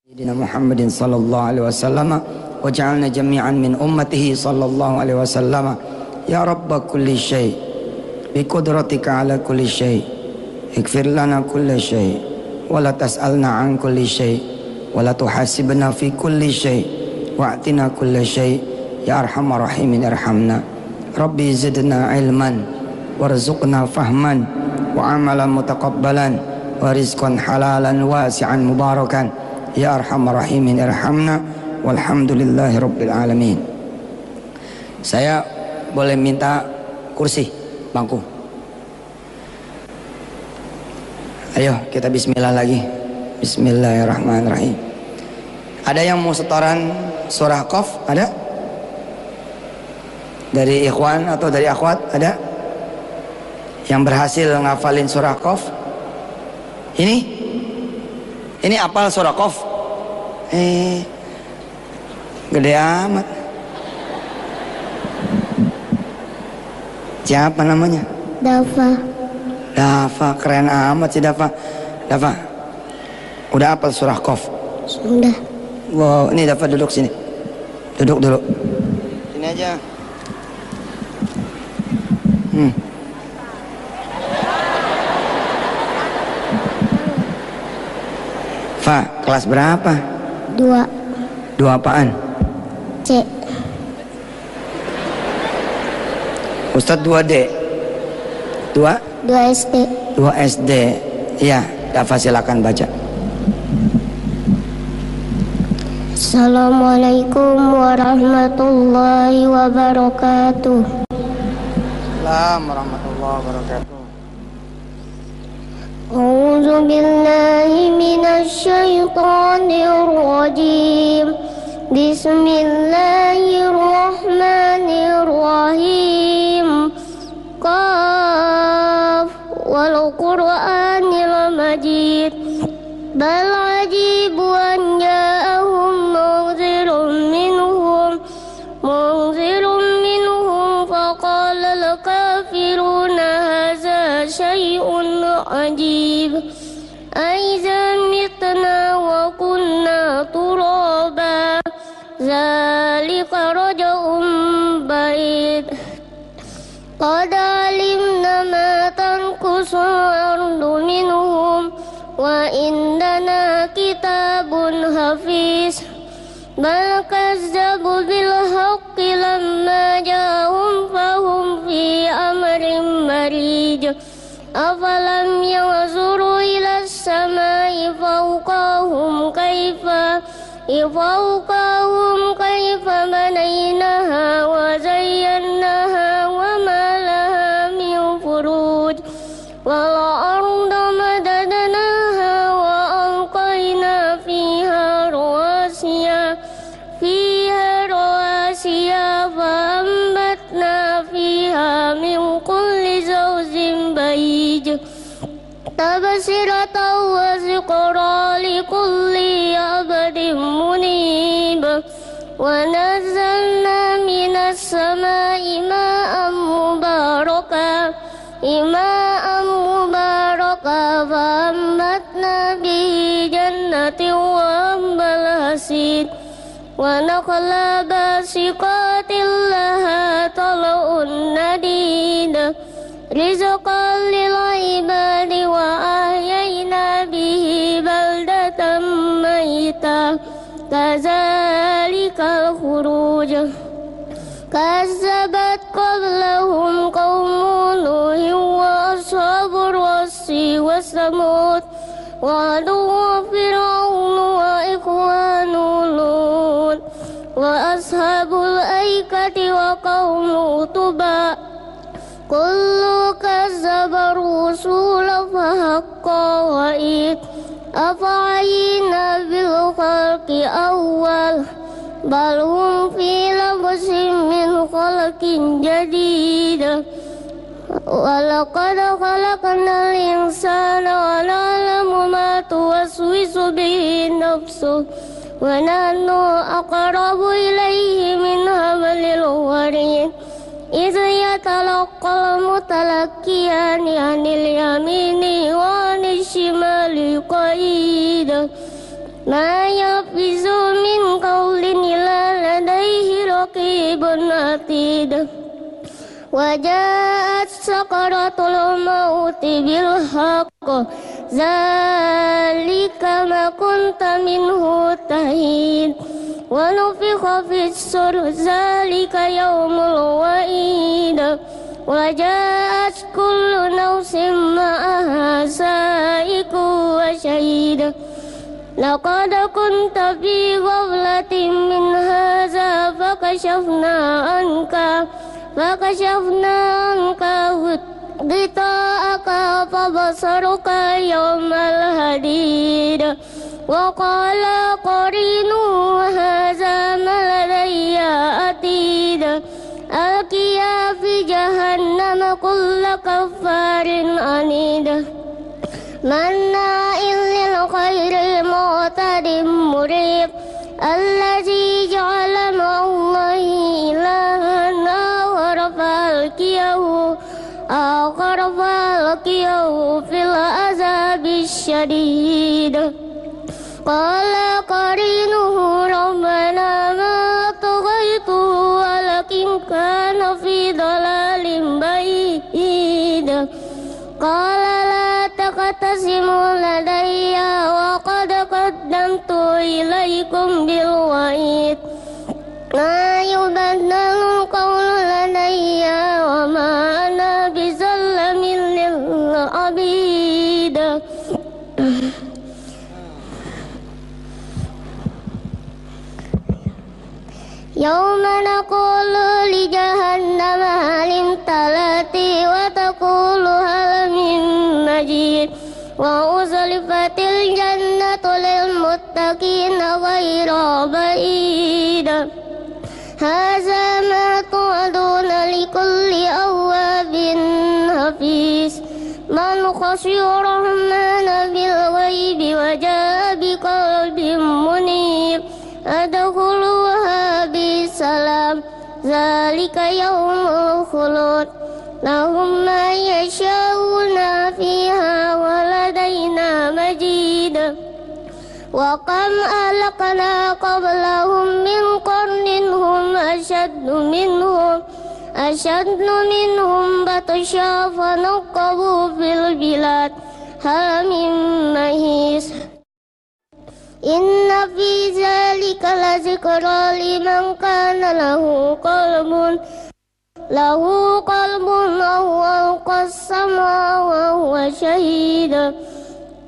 Sayyidina Muhammadin sallallahu alaihi wasallam waj'alna jami'an min ummatihi sallallahu alaihi wasallam ya rabba kulli syai' bi qudratika ala kulli syai' ighfir lana kulli syai' wa la tas'alna an kulli syai' wa la tuhasibna fi kulli syai' wa'tina kulli syai' ya arhamar rahimin irhamna rabbi zidna ilman warzuqna fahman wa amalan mutaqabbalan wa rizqan halalan wasi'an mubarakan ya arhamar rahimin irhamna walhamdulillahi rabbil alamin. Saya boleh minta kursi, bangku. Ayo kita bismillah lagi. Bismillahirrahmanirrahim. Ada yang mau setoran surah Qaf? Ada? Dari ikhwan atau dari akhwat? Ada? Yang berhasil ngafalin surah Qaf? Ini apal surah Qaf? Gede amat. Siapa namanya? Dafa, keren amat sih Dafa. Udah apal surah Qaf? Sudah. Wow, ini Dafa duduk sini. Duduk dulu. Sini aja. Fa, kelas berapa? 2. 2 apaan? C. Ustadz 2D. 2 SD. 2 SD. Iya, Dafa silakan baca. Assalamualaikum warahmatullahi wabarakatuh. Assalamualaikum warahmatullahi wabarakatuh. A'udzu billahi minasy syaithanir rajim. Bismillahirrahmanirrahim. Qaf wal Qur'anil Majid. Bal ajibu an ja'ahum munzirun minhum faqala al-kafiruna hadza syai'un ajib. Aiza mitna wa kunna turaba zalika raja'un ba'id. Qad alimna ma tanqusu ardu minhum wa indana kitabun hafiz. Bal kazzabu bil haqqi lamma ja'ahum fahum fi amrin marij. Afalam yanzuru ila as-samai fawqahum kaifa banaynaha wa zayyanaha wa ma laha min furuj. Wal arda madadnaha wa alqayna fiha rawasiya fa ambatna fiha min kulli zawjin bahij. Tabsiratan wa ziqra likulli abdin munib. Wa nazzalna minas samai ma'an mubaraka fa ambatna bihi jannatin wa ambal hasid. Wa nakhla basiqatin laha tal'un nadid. Rizqan lil ibadi wa ahyayna bihi baldatan mayta. Kazalikal khuruj. Kazzabat qablahum qaumun Nuhin wa ashabur rassi wa samud wa adu wa fir'aun wa ikhwanu Lut wa ashabul aikati wa qaumu Tuba. Kullu kazzaba rusula fa haqqa wa'id. Afa'ayna bil khalqi awwal bal hum fi labsin min khalqin jadid. Wa laqad khalaqnal insana wa na'lamu ma tuwaswisu bihi nafsuhu wa nahnu aqrabu ilayhi min hablil warid. إذ يتلقى المتلقيان عن اليمين وعن الشمال قعيد ما يلفظ من قول إلا لديه رقيب عتيد وجاءت سكرة الموت بالحق ذلك ما كنت منه تحيد ونفخ في الصور ذلك يوم الوعيد وجاءت كل نفس معها سائق وشهيد لقد كنت في غفلة من هذا فكشفنا عنك غطاءك فبصرك يوم الحديد وقال قرينه هذا ما لدي عتيد ألقيا في جهنم كل كفار عنيد مناع للخير معتد مريب الذي جعل مع الله إلها آخر فألقيه في العذاب الشديد قال قرينه ربنا ما طغيته ولكن كان في ضلال بعيد قال لا تختصموا لدي وقد قدمت إليكم بالوعيد ما يبدل القول لدي وما أنا بظلم للعبيد يوم نقول لجهنم هل امتلأت وتقول هل من مزيد وأزلفت الجنة للمتقين غير بعيد هذا ما توعدون لكل أواب حفيظ من خشي الرحمن بالغيب وجاء بقلب منيب ادخلوها بسلام ذلك يوم الخلود لهم ما يشاءون فيها ولدينا مزيد وكم أهلكنا قبلهم من قرن هم أشد منهم بطشا فنقبوا في البلاد هل من محيص إن في ذلك لذكرى لمن كان له قلب أو ألقى السمع وهو شهيد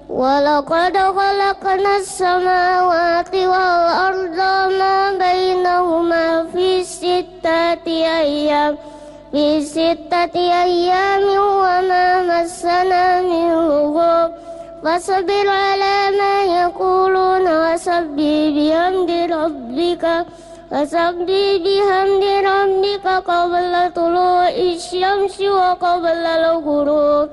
ولقد خلقنا السماوات والأرض ما بينهما في ستة أيام وما مسنا من لغوب فاصبر على ما يقولون وسبح بحمد ربك قبل طلوع الشمس وقبل الغروب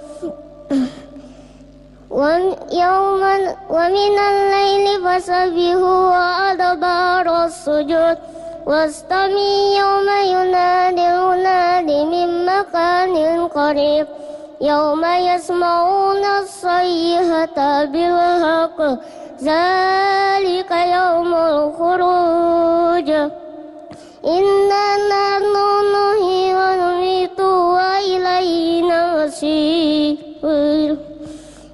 ومن الليل فسبحه وأدبار السجود واستمع يوم ينادي المناد من مكان قريب يوم يسمعون الصيحة بالحق ذلك يوم الخروج إنا نحن نحيي ونميت وإلينا المصير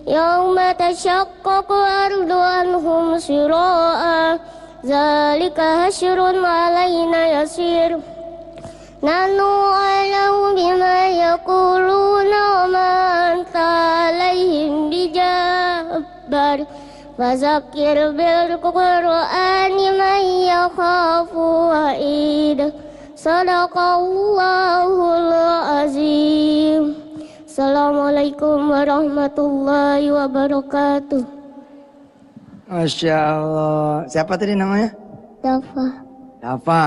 يوم تشقق الأرض عنهم سراء ذلك حشر علينا يسير نحن أعلم بما يقولون وما أنت عليهم بجبار فذكر بالقرآن من يخاف وعيد صدق الله العظيم. Assalamualaikum warahmatullahi wabarakatuh. Masya Allah. Siapa tadi namanya? Dafa.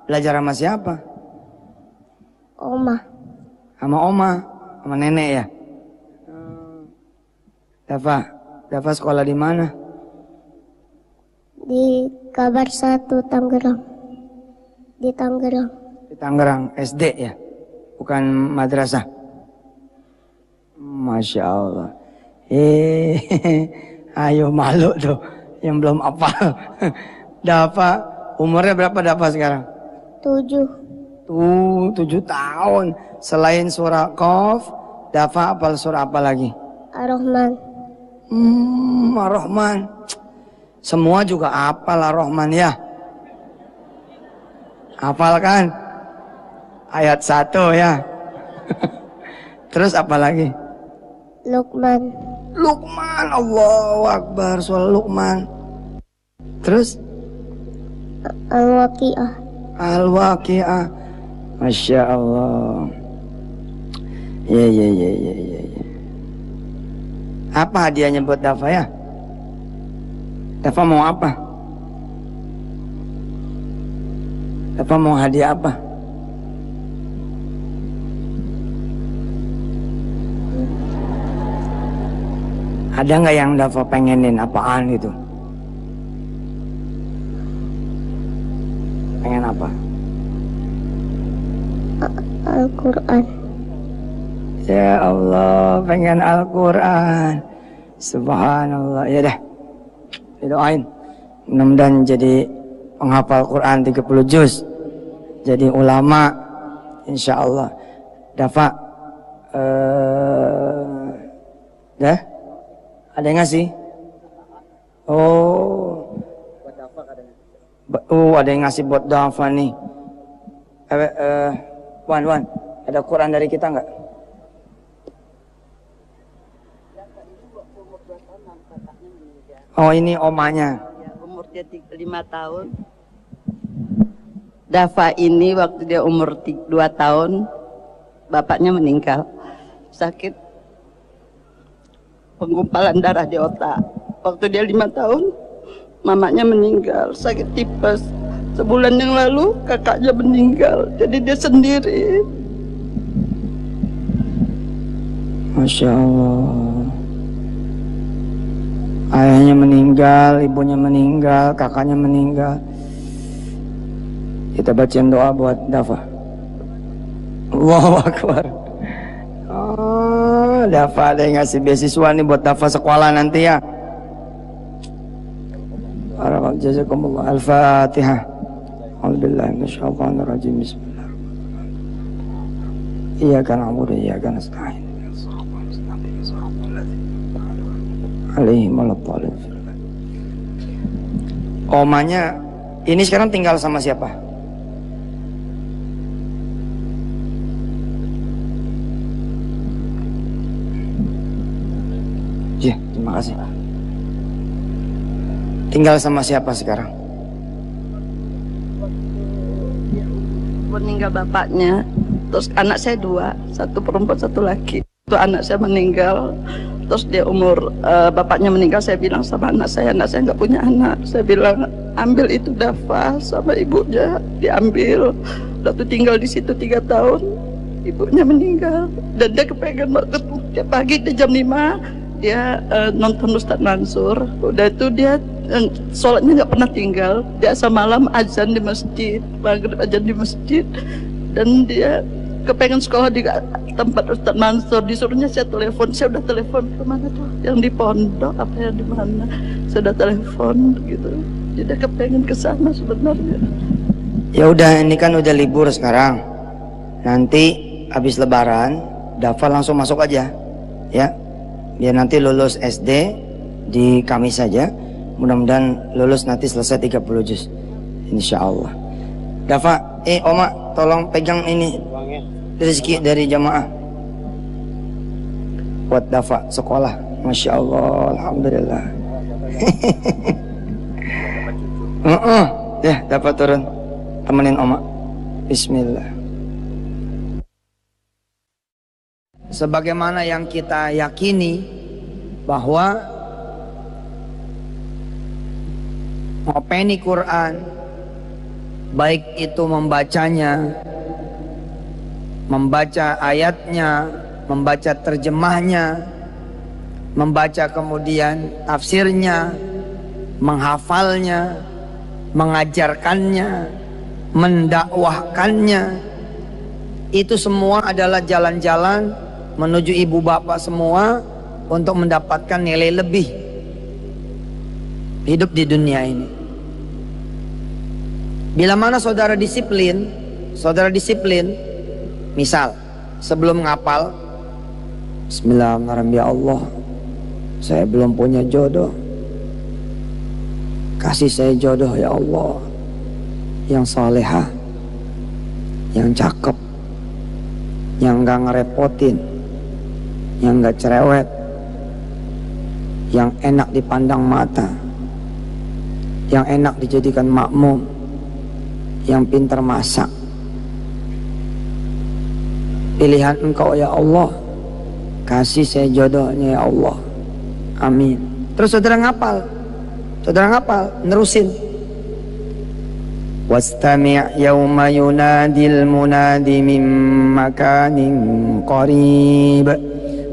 Belajar sama siapa? Oma. Sama nenek ya? Dafa sekolah di mana? Di Kabar 1 Tangerang. Di Tangerang SD ya? Bukan madrasah? Masya Allah. Ayo malu tuh. Yang belum hafal. Dafa, umurnya berapa Dafa sekarang? 7. 7 tahun. Selain surah Qaf, Dafa hafal surah apa lagi? Ar-Rahman. Ar-Rahman. Semua juga hafal Ar-Rahman ya. Hafal kan? Ayat 1 ya. Terus apa lagi? Luqman. Luqman, Allahu Akbar, surah Luqman. Terus? Al-Waqi'ah. Al-Waqi'ah. Masya Allah. Ya. Apa hadiahnya buat Dafa ya? Dafa mau apa? Dafa mau hadiah apa? Ada nggak yang Dafa pengenin apaan gitu? Pengen apa? Al-Quran. Ya Allah, pengen Al-Quran. Subhanallah. Ya dah, didoain. Mudah-mudahan jadi penghafal Quran 30 juz. Jadi ulama, insya Allah. Dafa, dah? Ada yang ngasih? Oh, ada yang ngasih buat Dafa nih. Wan, ada Quran dari kita nggak? Oh, ini omanya. Ya, umur dia 5 tahun. Dafa ini waktu dia umur 2 tahun, bapaknya meninggal. Sakit penggumpalan darah di otak. Waktu dia 5 tahun, mamanya meninggal, sakit tipes. Sebulan yang lalu kakaknya meninggal, jadi dia sendiri. Masya Allah. Ayahnya meninggal, ibunya meninggal, kakaknya meninggal. Kita bacain doa buat Dafa. Allahu Akbar. Oh, Dafa ada yang ngasih beasiswa nih buat Dafa sekolah nanti ya. Jazakumullah. Al-Fatihah. Alhamdulillah. Minasyaitonirrajim. Bismillahirrahmanirrahim. Iyyaka na'budu wa iyyaka nasta'in. Omanya ini sekarang tinggal sama siapa? Ya, terima kasih. Tinggal sama siapa sekarang? Meninggal bapaknya, terus anak saya 2, 1 perempuan 1 laki. Itu anak saya meninggal. Terus dia bapaknya meninggal, saya bilang sama anak saya nggak punya anak. Saya bilang ambil itu Dafa sama ibunya, diambil. Waktu tinggal di situ 3 tahun, ibunya meninggal. Dan dia kepengen banget, tiap pagi dia jam 5 dia nonton Ustadz Mansur. Udah itu dia sholatnya nggak pernah tinggal. Dia asal malam azan di masjid, maghrib azan di masjid. Dan dia kepengen sekolah di tempat Ustadz Mansur, disuruhnya saya telepon. Saya udah telepon kemana tuh, yang di pondok apa yang di mana, saya udah telepon gitu. Jadi kepengen ke sana sebenarnya. Ya udah, ini kan udah libur sekarang. Nanti habis lebaran Dafa langsung masuk aja ya, biar nanti lulus SD di Kamis saja. Mudah-mudahan lulus nanti selesai 30 juz insya Allah. Dafa, Oma tolong pegang ini rezeki dari jamaah buat Dafa sekolah. Masya Allah, Alhamdulillah. Ya, dapat turun, temenin Oma. Bismillah. Sebagaimana yang kita yakini bahwa ngopeni Quran, baik itu membacanya, membaca ayatnya, membaca terjemahnya, membaca kemudian tafsirnya, menghafalnya, mengajarkannya, mendakwahkannya, itu semua adalah jalan-jalan menuju ibu bapak semua untuk mendapatkan nilai lebih. hidup di dunia ini. Bila mana saudara disiplin, misal sebelum ngapal, Bismillahirrahmanirrahim, ya Allah, saya belum punya jodoh, kasih saya jodoh ya Allah, yang salehah, yang cakep, yang gak ngerepotin, yang gak cerewet, yang enak dipandang mata, yang enak dijadikan makmum, yang pintar masak. Pilihan Engkau ya Allah, kasih saya jodohnya ya Allah, amin. Terus saudara ngapal, nerusin. Wastami' yawma yunadil munadi min makanin qarib.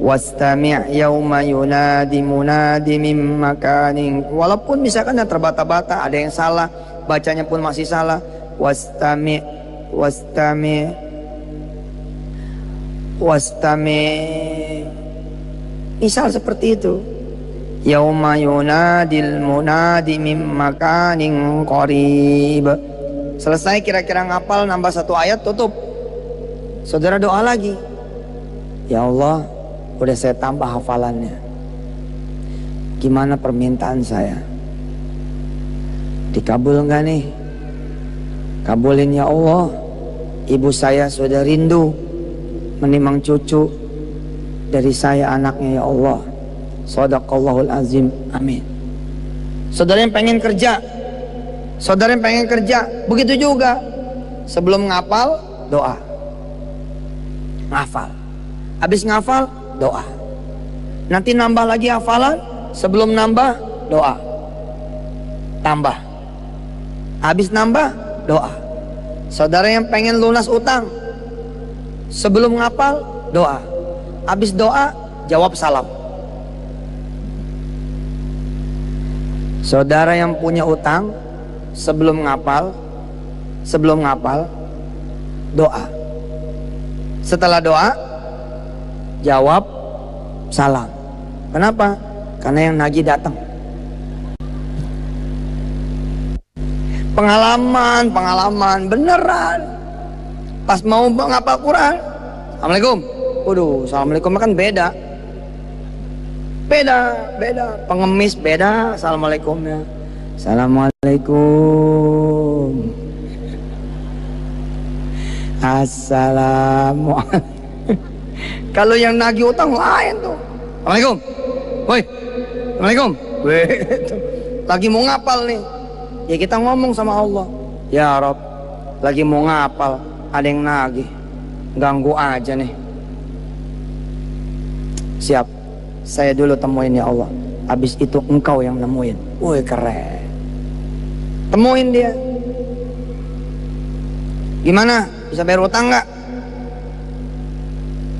Wastami' yawma yunadi munadi min makanin. Walaupun misalkan yang terbata-bata, ada yang salah, bacanya pun masih salah. Wastami' misal seperti itu. Yauma yunadil munadi min makanin qarib. Selesai kira-kira ngapal, nambah 1 ayat, tutup. Saudara doa lagi, ya Allah, udah saya tambah hafalannya, gimana permintaan saya? Dikabul nggak nih? Kabulin ya Allah. Ibu saya sudah rindu menimang cucu dari saya, anaknya ya Allah. Shadaqallahul azim, amin. Saudara yang pengen kerja, begitu juga. Sebelum ngapal, doa. Ngafal, habis ngafal, doa. Nanti nambah lagi hafalan, sebelum nambah, doa. Tambah, habis nambah, doa. Saudara yang pengen lunas utang, sebelum ngapal, doa. Habis doa, jawab salam. Saudara yang punya utang, sebelum ngapal, doa. Setelah doa, jawab salam. Kenapa? Karena yang nagih datang. Pengalaman beneran. Pas mau ngapal Quran, Assalamualaikum. Waduh, Assalamualaikum kan beda. Pengemis beda Assalamualaikumnya. Assalamualaikum. Assalamualaikum. Kalau yang nagih utang lain tuh. Assalamualaikum. Woi. Assalamualaikum. Lagi mau ngapal nih. Ya kita ngomong sama Allah. Ya Rob, lagi mau ngapal, ada yang nagih. Ganggu aja nih. Siap. Saya dulu temuin ya Allah. Habis itu Engkau yang nemuin. Woi, keren. Temuin dia. Gimana? Bisa bayar utang nggak?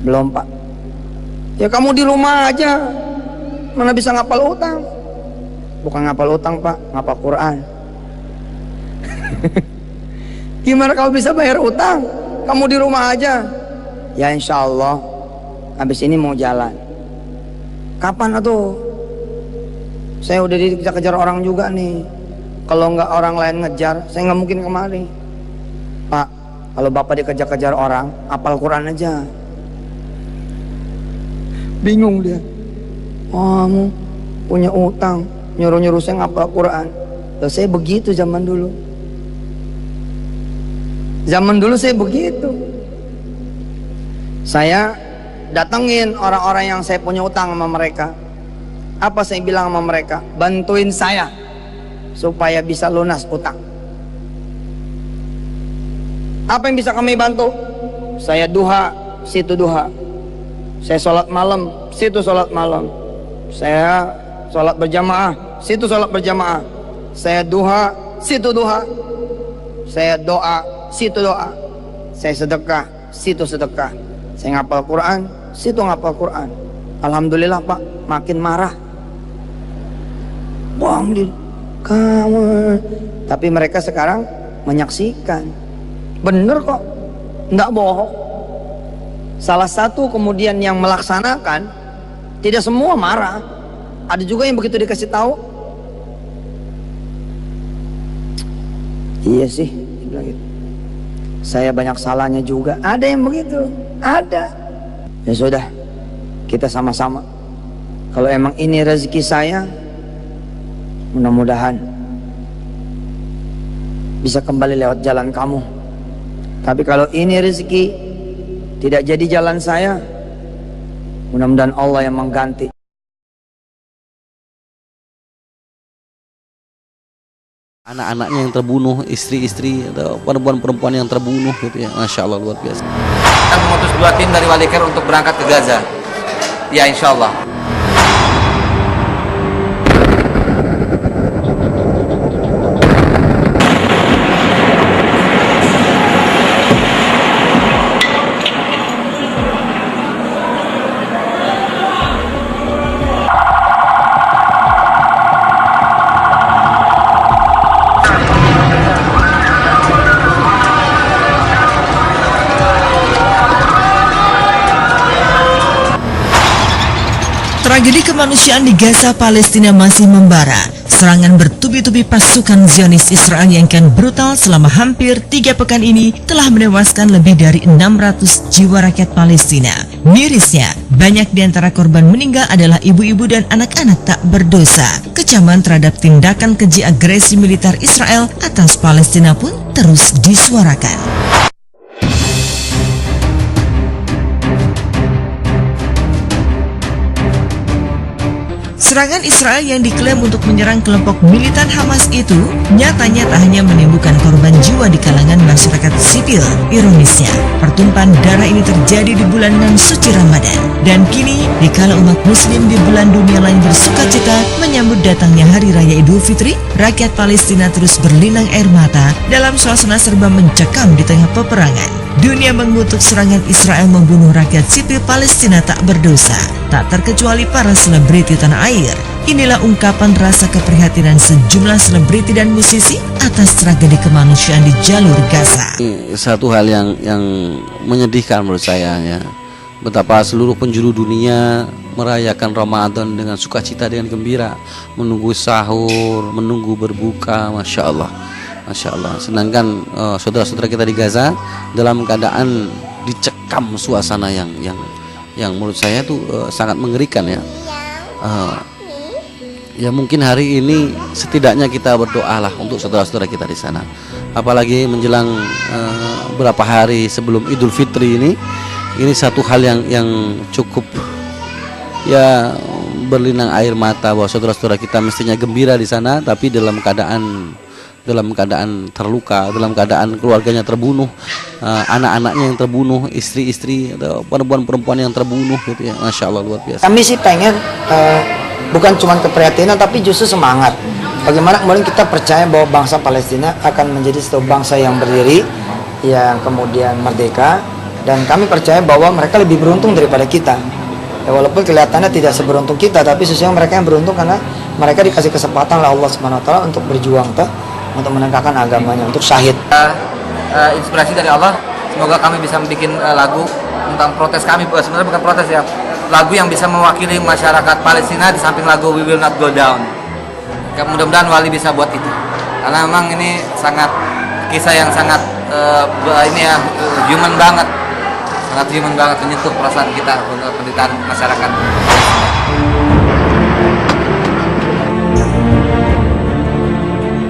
Belum Pak. Ya kamu di rumah aja, mana bisa ngapal utang? Bukan ngapal utang Pak, ngapal Quran. Gimana kalau bisa bayar utang? Kamu di rumah aja. Ya insya Allah, habis ini mau jalan. Kapan atuh? Saya udah dikejar-kejar orang juga nih. Kalau nggak orang lain ngejar, saya nggak mungkin kemari. Pak, kalau Bapak dikejar-kejar orang, hafal Quran aja. Bingung dia. Kamu punya utang, nyuruh-nyuruh saya ngapal Quran. Loh, saya begitu zaman dulu. Saya begitu. Saya datengin orang-orang yang saya punya utang sama mereka. Apa saya bilang sama mereka? Bantuin saya supaya bisa lunas utang. Apa yang bisa kami bantu? Saya duha, situ duha. Saya sholat malam, situ sholat malam. Saya sholat berjamaah, situ sholat berjamaah. Saya duha, situ duha. Saya doa, situ doa. Saya sedekah, situ sedekah. Saya ngapal Quran, situ ngapal Quran. Alhamdulillah Pak, makin marah. Bohong dia, kamu. Tapi mereka sekarang menyaksikan. Bener kok, enggak bohong. Salah satu kemudian yang melaksanakan, tidak semua marah. Ada juga yang begitu dikasih tahu, Iya sih, dia bilang gitu. Saya banyak salahnya juga. Ada yang begitu, ada. Ya sudah, kita sama-sama. Kalau emang ini rezeki saya, mudah-mudahan bisa kembali lewat jalan kamu. Tapi kalau ini rezeki tidak jadi jalan saya, mudah-mudahan Allah yang mengganti. Anak-anaknya yang terbunuh, istri-istri atau perempuan-perempuan yang terbunuh gitu ya, Masya Allah, luar biasa. Kita mengutus 2 tim dari Wali Care untuk berangkat ke Gaza. Ya, insya Allah. Tragedi kemanusiaan di Gaza, Palestina masih membara. Serangan bertubi-tubi pasukan Zionis Israel yang kian brutal selama hampir 3 pekan ini telah menewaskan lebih dari 600 jiwa rakyat Palestina. Mirisnya, banyak di antara korban meninggal adalah ibu-ibu dan anak-anak tak berdosa. Kecaman terhadap tindakan keji agresi militer Israel atas Palestina pun terus disuarakan. Serangan Israel yang diklaim untuk menyerang kelompok militan Hamas itu nyatanya tak hanya menimbulkan korban jiwa di kalangan masyarakat sipil. Ironisnya, pertumpahan darah ini terjadi di bulan suci Ramadan. Dan kini, dikala umat muslim di belahan dunia lain bersukacita menyambut datangnya Hari Raya Idul Fitri, rakyat Palestina terus berlinang air mata dalam suasana serba mencekam di tengah peperangan. Dunia mengutuk serangan Israel membunuh rakyat sipil Palestina tak berdosa, tak terkecuali para selebriti tanah air. Inilah ungkapan rasa keprihatinan sejumlah selebriti dan musisi atas tragedi kemanusiaan di jalur Gaza. Satu hal yang menyedihkan menurut saya ya, betapa seluruh penjuru dunia merayakan Ramadan dengan sukacita, dengan gembira, menunggu sahur, menunggu berbuka, Masya Allah. Masya Allah. Sedangkan saudara-saudara kita di Gaza dalam keadaan dicekam suasana yang menurut saya tuh sangat mengerikan ya. Ya mungkin hari ini setidaknya kita berdoalah untuk saudara-saudara kita di sana. Apalagi menjelang berapa hari sebelum Idul Fitri ini satu hal yang cukup ya berlinang air mata bahwa saudara-saudara kita mestinya gembira di sana, tapi dalam keadaan terluka, dalam keadaan keluarganya terbunuh, anak-anaknya yang terbunuh, istri-istri atau perempuan-perempuan yang terbunuh gitu ya, Masya Allah, luar biasa. Kami sih pengen bukan cuma keprihatinan tapi justru semangat. Bagaimana kemudian kita percaya bahwa bangsa Palestina akan menjadi satu bangsa yang berdiri, yang kemudian merdeka, dan kami percaya bahwa mereka lebih beruntung daripada kita. Ya, walaupun kelihatannya tidak seberuntung kita, tapi sesungguhnya mereka yang beruntung karena mereka dikasih kesempatan oleh Allah Subhanahu wa taala untuk berjuang untuk menegakkan agamanya, untuk syahid. Inspirasi dari Allah, semoga kami bisa membuat lagu tentang protes kami, sebenarnya bukan protes ya, lagu yang bisa mewakili masyarakat Palestina di samping lagu We Will Not Go Down. Mudah-mudahan Wali bisa buat itu, karena memang ini sangat kisah yang sangat human banget, menyentuh perasaan kita untuk penderitaan masyarakat.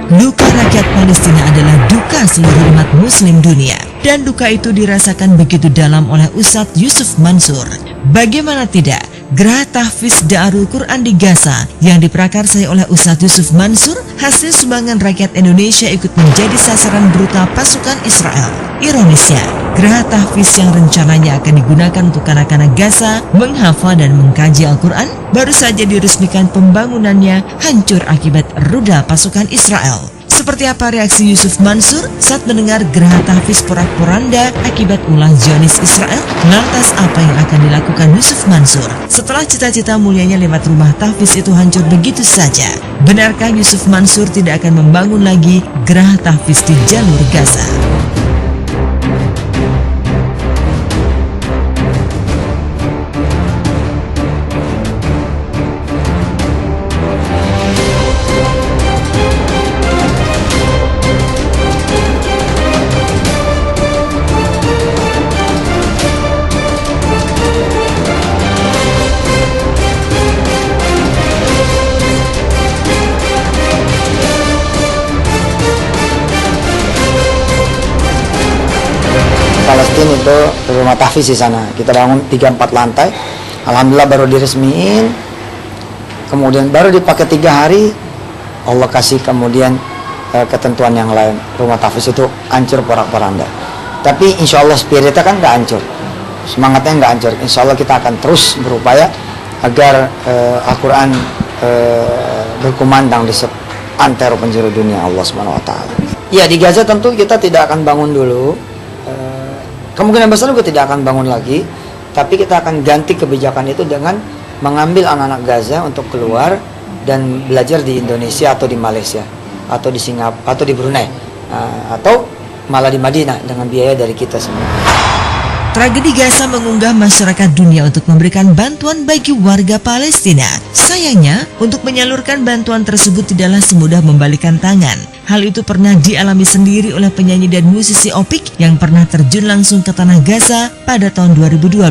Duka rakyat Palestina adalah duka seluruh umat muslim dunia. Dan duka itu dirasakan begitu dalam oleh Ustadz Yusuf Mansur. Bagaimana tidak, Geraha Tahfiz Darul Quran di Gaza yang diprakarsai oleh Ustadz Yusuf Mansur, hasil sumbangan rakyat Indonesia ikut menjadi sasaran brutal pasukan Israel. Ironisnya, Geraha Tahfiz yang rencananya akan digunakan untuk anak-anak Gaza menghafal dan mengkaji Al-Quran, baru saja diresmikan pembangunannya hancur akibat rudal pasukan Israel. Seperti apa reaksi Yusuf Mansur saat mendengar Geraha Tahfiz porak-poranda akibat ulah Zionis Israel? Lantas apa yang akan dilakukan Yusuf Mansur setelah cita-cita mulianya lewat rumah Tahfiz itu hancur begitu saja? Benarkah Yusuf Mansur tidak akan membangun lagi Geraha Tahfiz di jalur Gaza? untuk rumah tahfiz di sana. Kita bangun 3-4 lantai. Alhamdulillah baru diresmiin. Kemudian baru dipakai 3 hari, Allah kasih kemudian ketentuan yang lain. Rumah tahfiz itu hancur porak-poranda. Tapi insya Allah spiritnya kan nggak hancur, semangatnya nggak hancur. Insya Allah kita akan terus berupaya agar Al-Quran berkumandang di seantero penjuru dunia Allah SWT. Ya, di Gaza tentu kita tidak akan bangun dulu, kemungkinan besar juga tidak akan bangun lagi, tapi kita akan ganti kebijakan itu dengan mengambil anak-anak Gaza untuk keluar dan belajar di Indonesia atau di Malaysia atau di Singapura atau di Brunei, atau malah di Madinah dengan biaya dari kita semua. Tragedi Gaza mengunggah masyarakat dunia untuk memberikan bantuan bagi warga Palestina. Sayangnya, untuk menyalurkan bantuan tersebut tidaklah semudah membalikan tangan. Hal itu pernah dialami sendiri oleh penyanyi dan musisi Opik yang pernah terjun langsung ke tanah Gaza pada tahun 2012.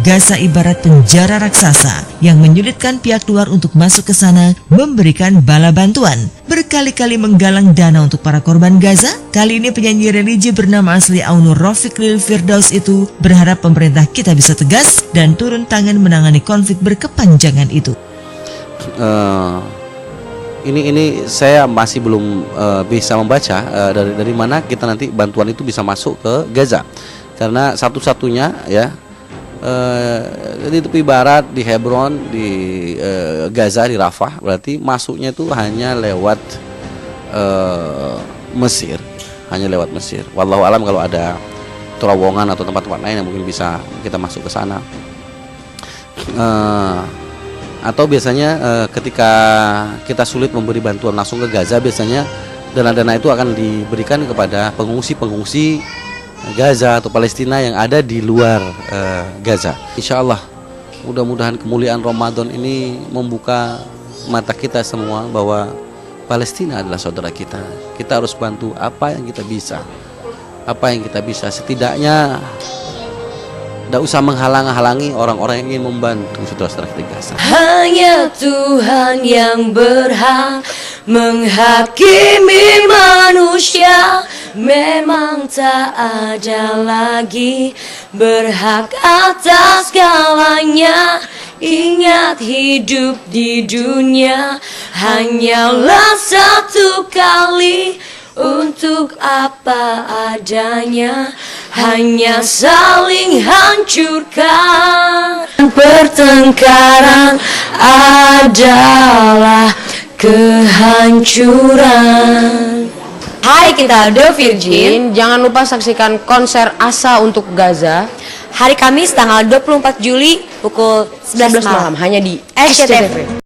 Gaza ibarat penjara raksasa yang menyulitkan pihak luar untuk masuk ke sana memberikan bala bantuan. Berkali-kali menggalang dana untuk para korban Gaza, kali ini penyanyi religi bernama asli Aunur Rafiq Lil Firdaus itu berharap pemerintah kita bisa tegas dan turun tangan menangani konflik berkepanjangan itu. Ini saya masih belum bisa membaca dari mana kita nanti bantuan itu bisa masuk ke Gaza, karena satu-satunya ya di tepi barat, di Hebron, di Gaza, di Rafah, berarti masuknya itu hanya lewat Mesir, hanya lewat Mesir. Wallahu alam kalau ada terowongan atau tempat-tempat lain yang mungkin bisa kita masuk ke sana. Atau biasanya ketika kita sulit memberi bantuan langsung ke Gaza, biasanya dana-dana itu akan diberikan kepada pengungsi-pengungsi Gaza atau Palestina yang ada di luar Gaza. Insya Allah mudah-mudahan kemuliaan Ramadan ini membuka mata kita semua bahwa Palestina adalah saudara kita. Kita harus bantu apa yang kita bisa. Apa yang kita bisa, setidaknya tidak usah menghalang-halangi orang-orang yang ingin membantu saudara-saudara kita di Gaza. Hanya Tuhan yang berhak menghakimi manusia. Memang tak ada lagi berhak atas segalanya. Ingat, hidup di dunia hanyalah satu kali. Untuk apa adanya, hanya saling hancurkan. Pertengkaran adalah kehancuran. Hai, kita The Virgin. Jangan lupa saksikan konser Asa untuk Gaza Hari Kamis tanggal 24 Juli pukul 11 malam hanya di SCTV.